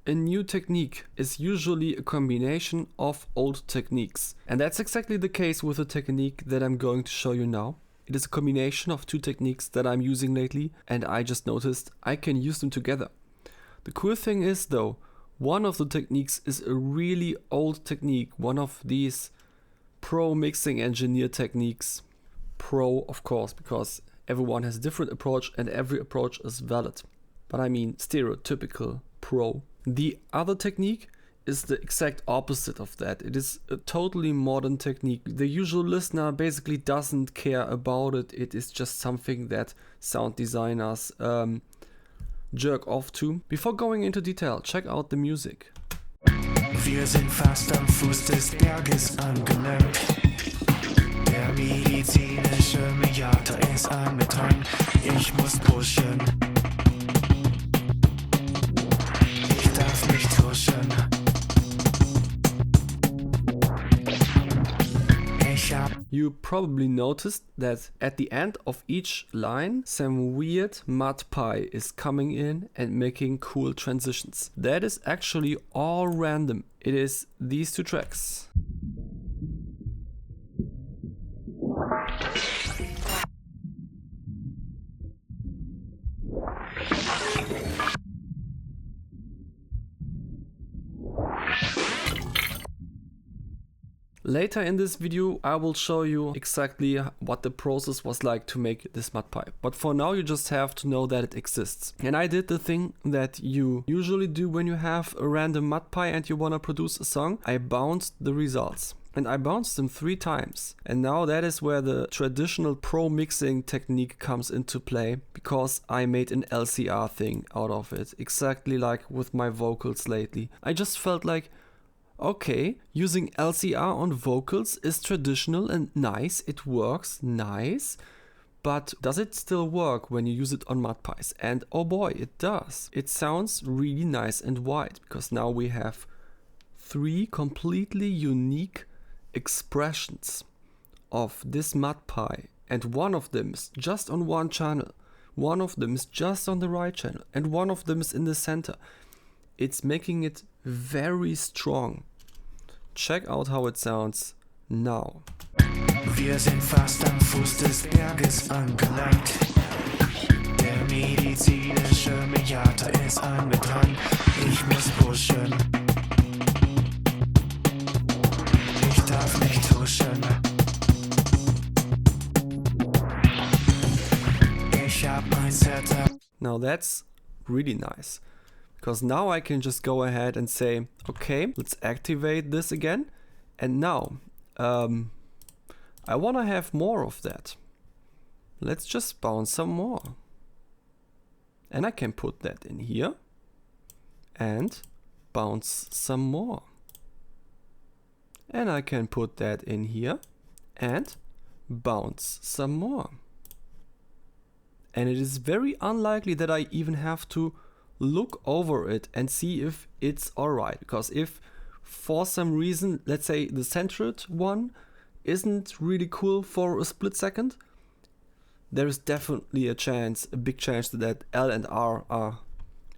a new technique is usually a combination of old techniques. And that's exactly the case with the technique that I'm going to show you now. It is a combination of two techniques that I'm using lately, and I just noticed I can use them together. The cool thing is though, one of the techniques is a really old technique, one of these pro mixing engineer techniques. Pro, of course, because everyone has a different approach and every approach is valid. But I mean stereotypical pro. The other technique is the exact opposite of that. It is a totally modern technique. The usual listener basically doesn't care about it. It is just something that sound designers jerk off to. Before going into detail, check out the music. Wir sind fast am Fuß des Berges angelangt. Der medizinische Mediator ist angetan. Ich muss pushen. Ich darf nicht tuschen. You probably noticed that at the end of each line, some weird Mudpie is coming in and making cool transitions. That is actually all random. It is these two tracks. Later in this video I will show you exactly what the process was like to make this Mudpie. But for now you just have to know that it exists. And I did the thing that you usually do when you have a random Mudpie and you wanna produce a song. I bounced the results. And I bounced them 3 times. And now that is where the traditional pro mixing technique comes into play, because I made an LCR thing out of it, exactly like with my vocals lately. I just felt like, okay, using LCR on vocals is traditional and nice, it works nice, but does it still work when you use it on Mudpies? And oh boy, it does. It sounds really nice and wide, because now we have 3 completely unique expressions of this Mudpie, and one of them is just on one channel, one of them is just on the right channel, and one of them is in the center. It's making it very strong. Check out how it sounds now. Wir sind fast am Fuß des Berges angelangt. Der medizinische Mediator ist angetan. Ich muss pushen. Ich darf nicht tuschen. Ich hab mein Setup. Now that's really nice. Because now I can just go ahead and say, okay, let's activate this again. And now, I want to have more of that. Let's just bounce some more. And I can put that in here. And bounce some more. And I can put that in here. And bounce some more. And it is very unlikely that I even have to look over it and see if it's alright, because if for some reason, let's say the centered one isn't really cool for a split second, there is definitely a chance, a big chance that L and R are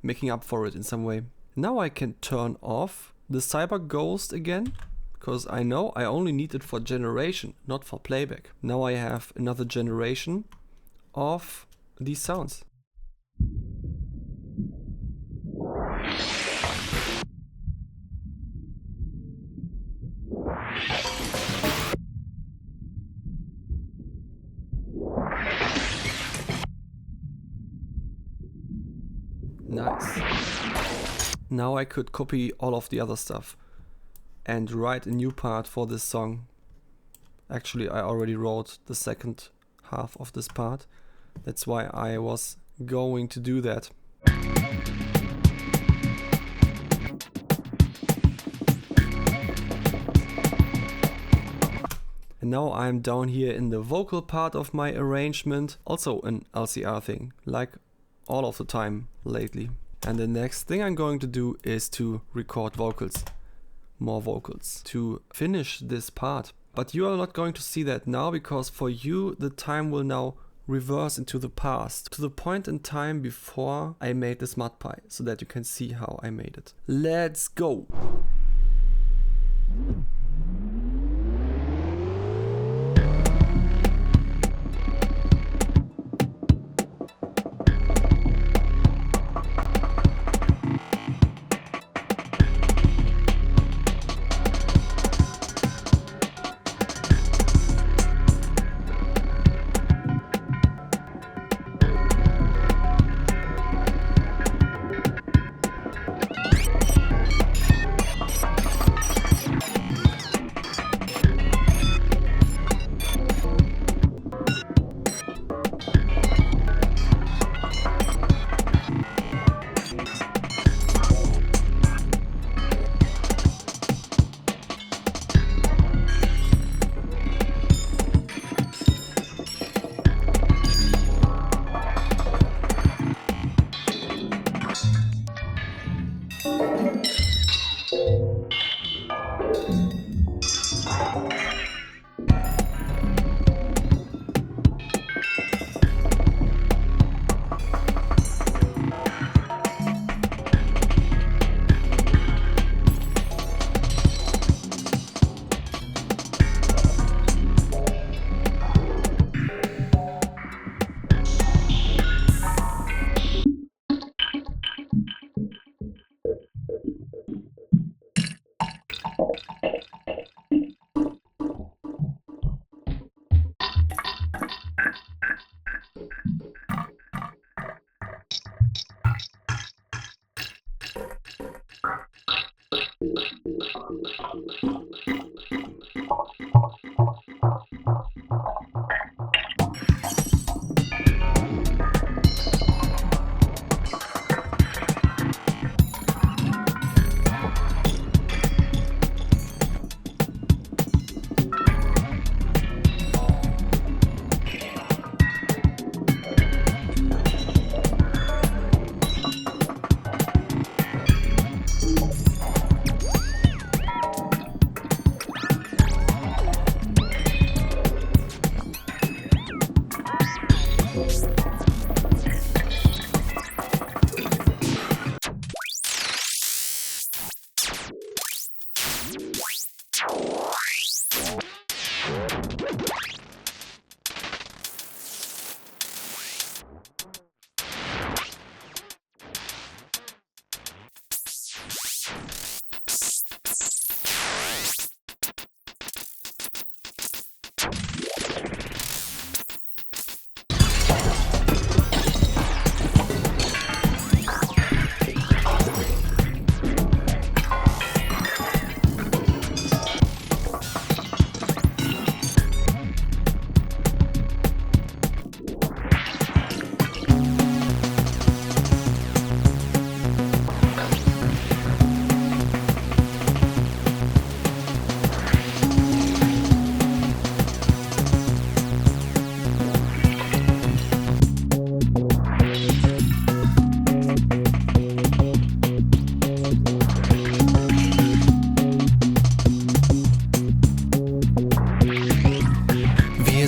making up for it in some way. Now I can turn off the cyber ghost again, because I know I only need it for generation, not for playback. Now I have another generation of these sounds. Nice. Now I could copy all of the other stuff and write a new part for this song. Actually, I already wrote the second half of this part. That's why I was going to do that. And now I'm down here in the vocal part of my arrangement, also an LCR thing, like all of the time lately. And the next thing I'm going to do is to record vocals, more vocals, to finish this part. But you are not going to see that now, because for you the time will now reverse into the past, to the point in time before I made this Mudpie, so that you can see how I made it. Let's go!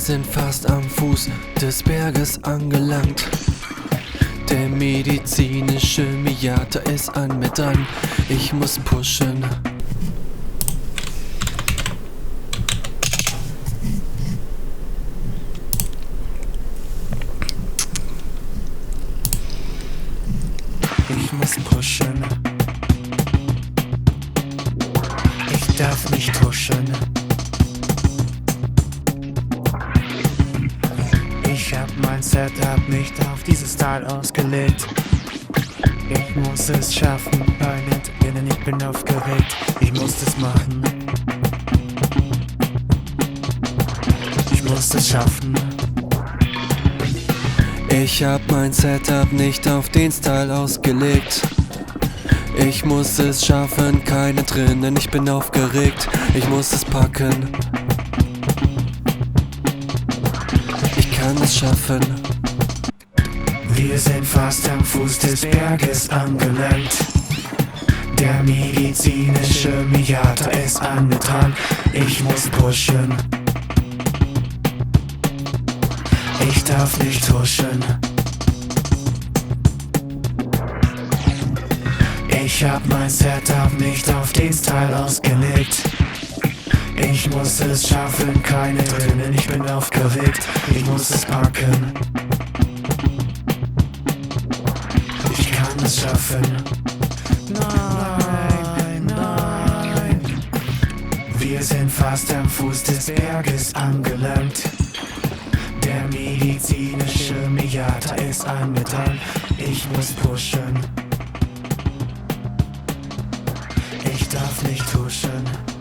sind fast am Fuß des Berges angelangt. Der medizinische Miata ist an mir dran. Ich muss pushen. Ich muss pushen. Ich darf nicht tuschen. Ich hab mein Setup nicht auf dieses Style ausgelegt. Ich muss es schaffen, bei Nettbinnen, ich bin aufgeregt. Ich muss das machen. Ich muss es schaffen. Ich hab mein Setup nicht auf den Style ausgelegt. Ich muss es schaffen, keine drinnen, ich bin aufgeregt. Ich muss es packen. Ich kann es schaffen. Wir sind fast am Fuß des Berges angelangt. Der medizinische Miata ist an mir dran. Ich muss pushen. Ich darf nicht huschen. Ich hab mein Setup nicht auf den Style ausgelegt. Ich muss es schaffen, keine Drinnen, ich bin aufgeregt. Ich muss es packen. Ich kann es schaffen. Nein, nein. Wir sind fast am Fuß des Berges angelangt. Der medizinische Miata ist angetan. Ich muss pushen. Ich darf nicht huschen.